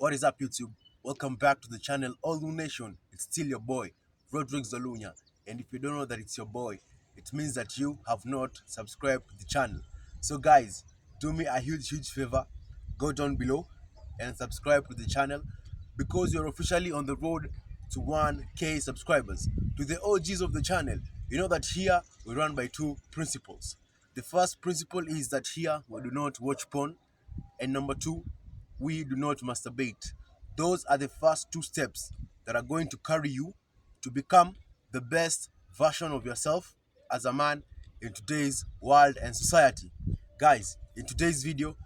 What is up, YouTube? Welcome back to the channel Olu Nation. It's still your boy, Roderick Zolunya. And if you don't know that it's your boy, it means that you have not subscribed to the channel. So guys, do me a huge favor. Go down below and subscribe to the channel because you're officially on the road to 1K subscribers. To the OGs of the channel, you know that here we run by two principles. The first principle is that here we do not watch porn, and number two, we do not masturbate. Those are the first two steps that are going to carry you to become the best version of yourself as a man in today's world and society. Guys, in today's video,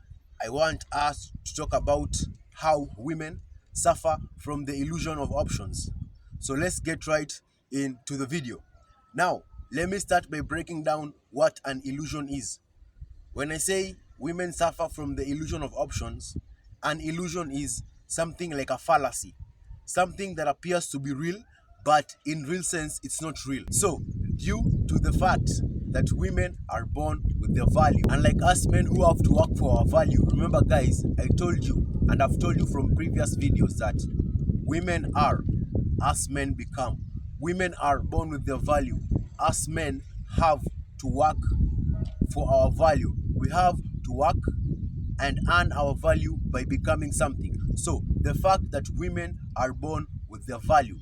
I want us to talk about how women suffer from the illusion of options. So let's get right into the video. Now, let me start by breaking down what an illusion is. When I say women suffer from the illusion of options, an illusion is something like a fallacy, something that appears to be real, but in real sense, it's not real. So, due to the fact that women are born with their value, unlike us men who have to work for our value. Remember, guys, I told you, and I've told you from previous videos that women are as men become. Women are born with their value. Us men have to work for our value. We have to work and earn our value by becoming something. So the fact that women are born with their value,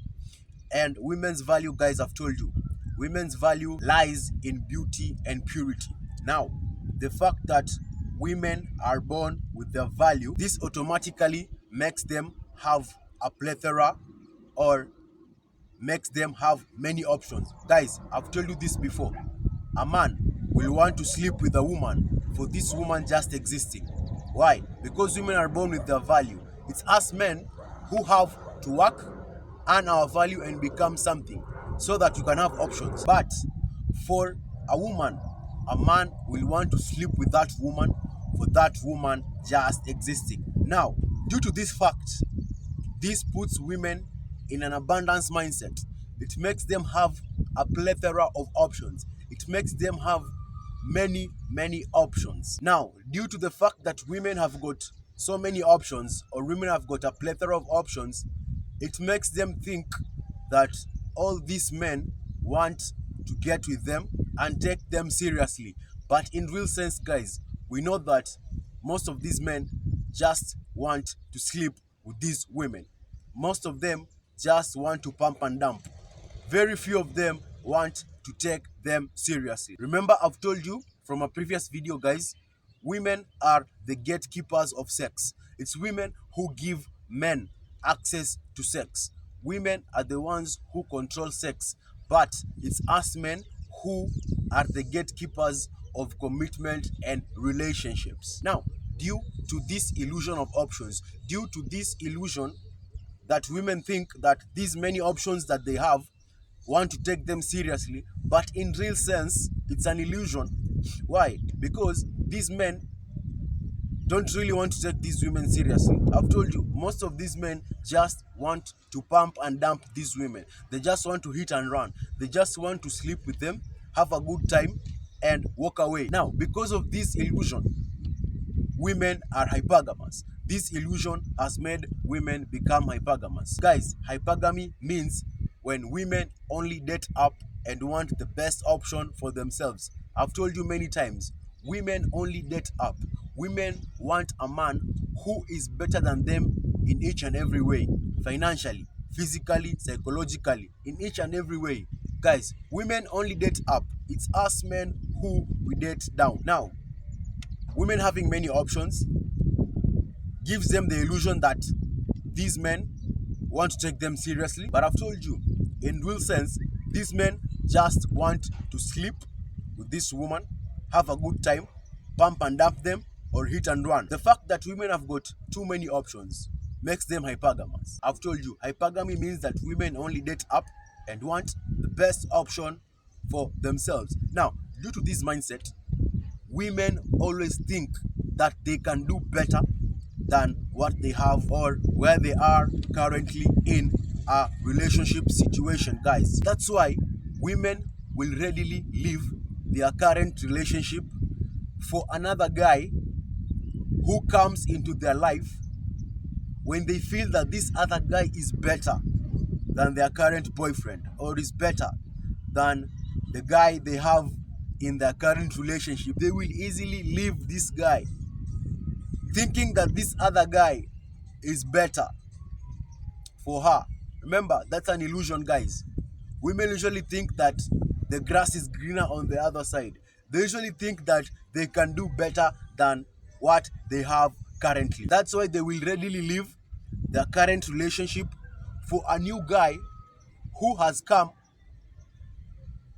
and women's value, guys, I've told you, women's value lies in beauty and purity. Now, the fact that women are born with their value, this automatically makes them have a plethora, or makes them have many options. Guys, I've told you this before. A man will want to sleep with a woman for this woman just existing. Why? Because women are born with their value. It's us men who have to work, earn our value, and become something so that you can have options. But for a woman, a man will want to sleep with that woman for that woman just existing. Now, due to this fact, this puts women in an abundance mindset. It makes them have a plethora of options. It makes them have many options. Now, due to the fact that women have got so many options, or women have got a plethora of options, it makes them think that all these men want to get with them and take them seriously. But in real sense, guys, we know that most of these men just want to sleep with these women. Most of them just want to pump and dump. Very few of them want to take them seriously. Remember, I've told you from a previous video, guys, women are the gatekeepers of sex. It's women who give men access to sex. Women are the ones who control sex, but it's us men who are the gatekeepers of commitment and relationships. Now, due to this illusion of options, due to this illusion that women think that these many options that they have want to take them seriously, but in real sense, it's an illusion. Why? Because these men don't really want to take these women seriously. I've told you, most of these men just want to pump and dump these women. They just want to hit and run. They just want to sleep with them, have a good time, and walk away. Now, because of this illusion, women are hypergamous. This illusion has made women become hypergamous. Guys, hypergamy means when women only date up and want the best option for themselves. I've told you many times, women only date up. Women want a man who is better than them in each and every way. Financially, physically, psychologically, in each and every way. Guys, women only date up. It's us men who we date down. Now, women having many options gives them the illusion that these men want to take them seriously. But I've told you, in real sense, these men just want to sleep with this woman, have a good time, pump and dump them, or hit and run. The fact that women have got too many options makes them hypergamous. I've told you, hypergamy means that women only date up and want the best option for themselves. Now, due to this mindset, women always think that they can do better than what they have or where they are currently in a relationship situation, guys. That's why women will readily leave their current relationship for another guy who comes into their life when they feel that this other guy is better than their current boyfriend or is better than the guy they have in their current relationship, they will easily leave this guy thinking that this other guy is better for her. Remember, that's an illusion, guys. Women usually think that the grass is greener on the other side. They usually think that they can do better than what they have currently. That's why they will readily leave their current relationship for a new guy who has come,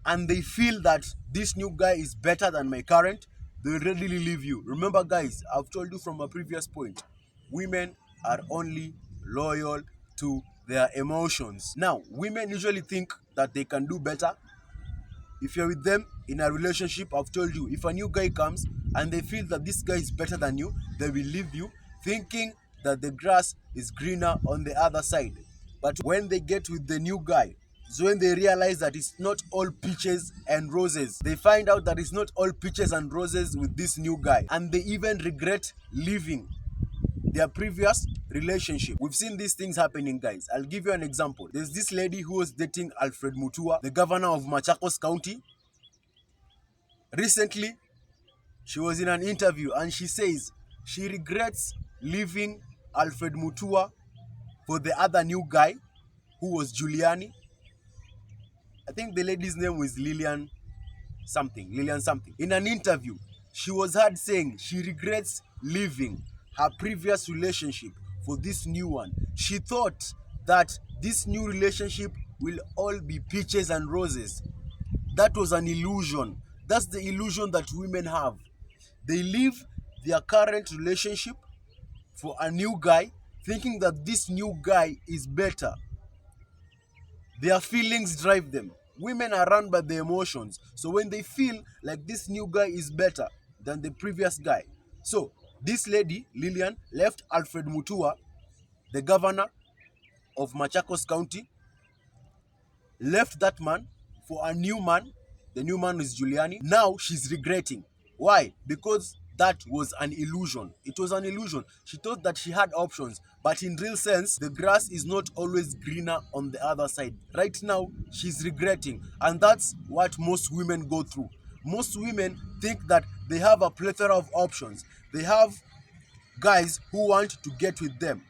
and they feel that this new guy is better than my current. They will readily leave you. Remember, guys, I've told you from a previous point, women are only loyal to their emotions. Now, women usually think that they can do better. If you're with them in a relationship, I've told you, if a new guy comes and they feel that this guy is better than you, they will leave you thinking that the grass is greener on the other side. But when they get with the new guy, so when they realize that it's not all peaches and roses, they find out that it's not all peaches and roses with this new guy, and they even regret leaving their previous relationship. We've seen these things happening, guys. I'll give you an example. There's this lady who was dating Alfred Mutua, the governor of Machakos County. Recently, she was in an interview and she says she regrets leaving Alfred Mutua for the other new guy who was Giuliani. I think the lady's name was Lillian something. In an interview, she was heard saying she regrets leaving her previous relationship for this new one. She thought that this new relationship will all be peaches and roses. That was an illusion. That's the illusion that women have. They leave their current relationship for a new guy, thinking that this new guy is better. Their feelings drive them. Women are run by the emotions. So when they feel like this new guy is better than the previous guy. So this lady, Lillian, left Alfred Mutua, the governor of Machakos County, left that man for a new man. The new man is Giuliani. Now she's regretting. Why? Because that was an illusion. It was an illusion. She thought that she had options, but in real sense, the grass is not always greener on the other side. Right now, she's regretting, and that's what most women go through. Most women think that they have a plethora of options. They have guys who want to get with them.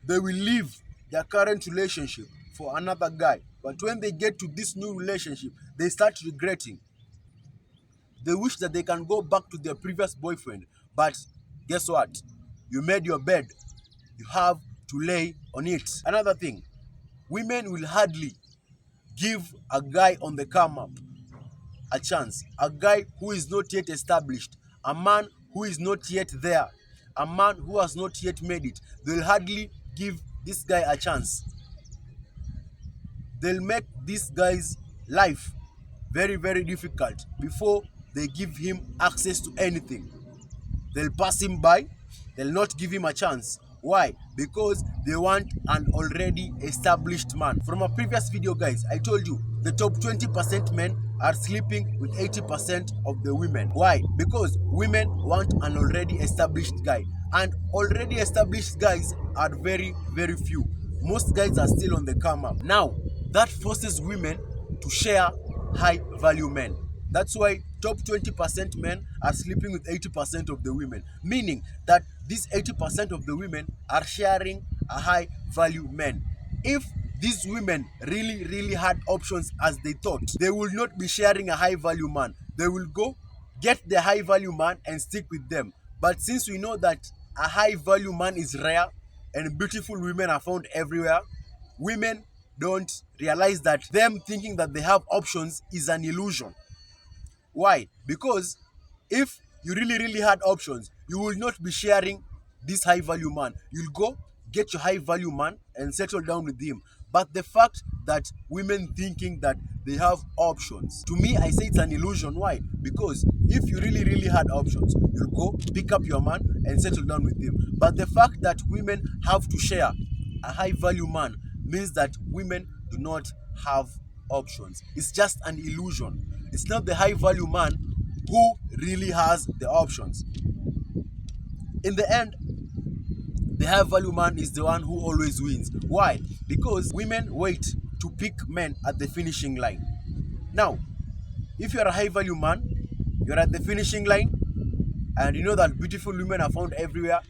They will leave their current relationship for another guy. But when they get to this new relationship, they start regretting. They wish that they can go back to their previous boyfriend. But guess what? You made your bed. You have to lay on it. Another thing, women will hardly give a guy on the come up a chance. A guy who is not yet established. A man who is not yet there. A man who has not yet made it. They'll hardly give this guy a chance. They'll make this guy's life very, very difficult before they give him access to anything. They'll pass him by. They'll not give him a chance. Why? Because they want an already established man. From a previous video, guys, I told you the top 20% men are sleeping with 80% of the women. Why? Because women want an already established guy. And already established guys are very, very few. Most guys are still on the come up. Now, that forces women to share high value men. That's why top 20% men are sleeping with 80% of the women. Meaning that these 80% of the women are sharing a high value men. If these women really had options as they thought, they will not be sharing a high value man. They will go get the high value man and stick with them. But since we know that a high value man is rare and beautiful women are found everywhere, women don't realize that them thinking that they have options is an illusion. Why? Because if you really had options, you will not be sharing this high value man. You'll go get your high value man and settle down with him. But the fact that women thinking that they have options, to me, I say it's an illusion. Why? Because if you really had options, you'll go pick up your man and settle down with him. But the fact that women have to share a high value man means that women do not have options. It's just an illusion. It's not the high value man who really has the options. In the end, The high value man is the one who always wins. Why? Because women wait to pick men at the finishing line. Now, if you're a high value man, you're at the finishing line, and you know that beautiful women are found everywhere,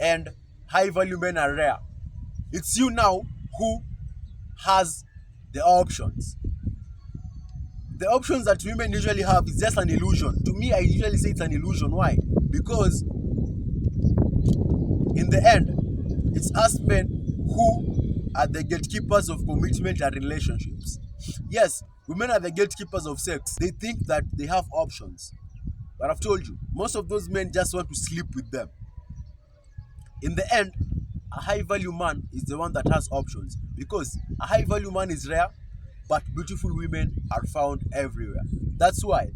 and high value men are rare. It's you now who has the options. The options that women usually have is just an illusion. To me, I usually say it's an illusion. Why? Because in the end, it's us men who are the gatekeepers of commitment and relationships. Yes, women are the gatekeepers of sex. They think that they have options. But I've told you, most of those men just want to sleep with them. In the end, a high value man is the one that has options, because a high value man is rare, but beautiful women are found everywhere. That's why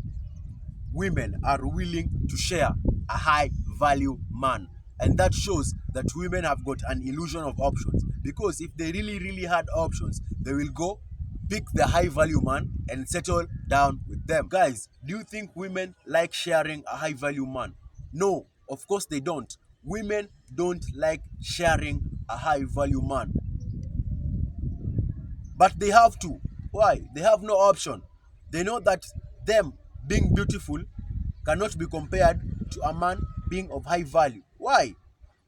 women are willing to share a high value man. And that shows that women have got an illusion of options. Because if they really had options, they will go pick the high value man and settle down with them. Guys, do you think women like sharing a high value man? No, of course they don't. Women don't like sharing a high value man. But they have to. Why? They have no option. They know that them being beautiful cannot be compared to a man being of high value. Why?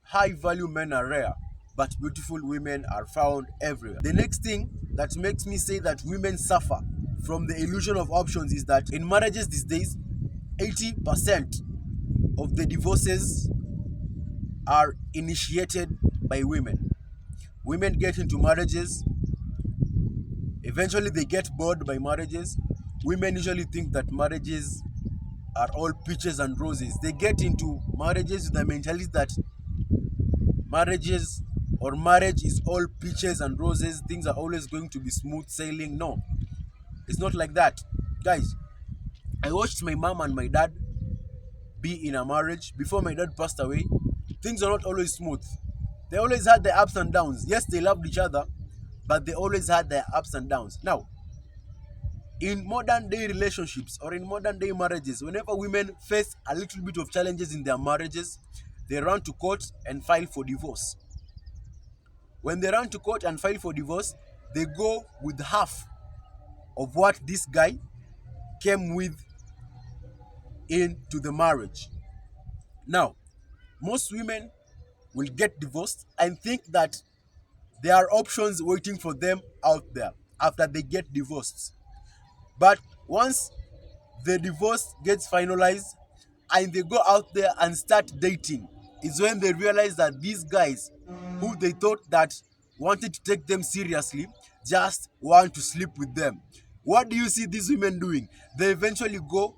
High value men are rare, but beautiful women are found everywhere. The next thing that makes me say that women suffer from the illusion of options is that in marriages these days, 80% of the divorces are initiated by women. Women get into marriages. Eventually, they get bored by marriages. Women usually think that marriages are all peaches and roses. They get into marriages with the mentality that marriage is all peaches and roses. Things are always going to be smooth sailing. No, it's not like that. Guys, I watched my mom and my dad be in a marriage before my dad passed away. Things are not always smooth. They always had their ups and downs. Yes, they loved each other, but they always had their ups and downs. Now, in modern day relationships or in modern day marriages, whenever women face a little bit of challenges in their marriages, they run to court and file for divorce. When they run to court and file for divorce, they go with half of what this guy came with into the marriage. Now, most women will get divorced and think that there are options waiting for them out there after they get divorced. But once the divorce gets finalized and they go out there and start dating, is when they realize that these guys who they thought that wanted to take them seriously just want to sleep with them. What do you see these women doing? They eventually go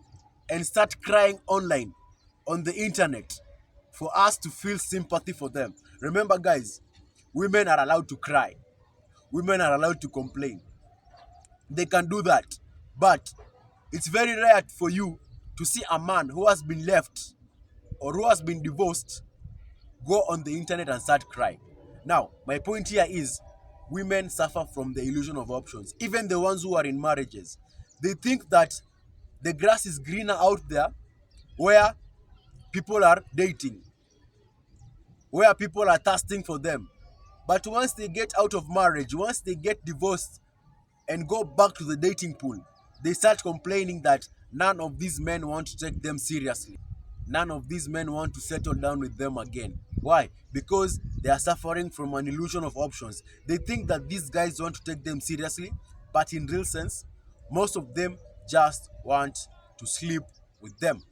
and start crying online on the internet for us to feel sympathy for them. Remember, guys, women are allowed to cry. Women are allowed to complain. They can do that. But it's very rare for you to see a man who has been left or who has been divorced go on the internet and start crying. Now, my point here is women suffer from the illusion of options. Even the ones who are in marriages, they think that the grass is greener out there where people are dating, where people are thirsting for them. But once they get out of marriage, once they get divorced and go back to the dating pool, they start complaining that none of these men want to take them seriously. None of these men want to settle down with them again. Why? Because they are suffering from an illusion of options. They think that these guys want to take them seriously, but in real sense, most of them just want to sleep with them.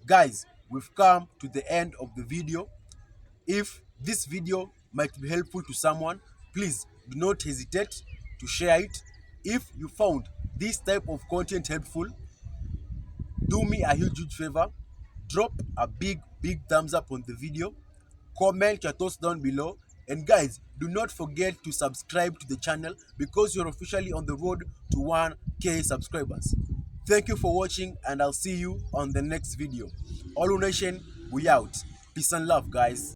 Guys, we've come to the end of the video. If this video might be helpful to someone, please do not hesitate to share it. If you found this type of content helpful, do me a huge favor. Drop a big thumbs up on the video. Comment your thoughts down below. And guys, do not forget to subscribe to the channel because you're officially on the road to 1K subscribers. Thank you for watching and I'll see you on the next video. Olu Nation, we out. Peace and love, guys.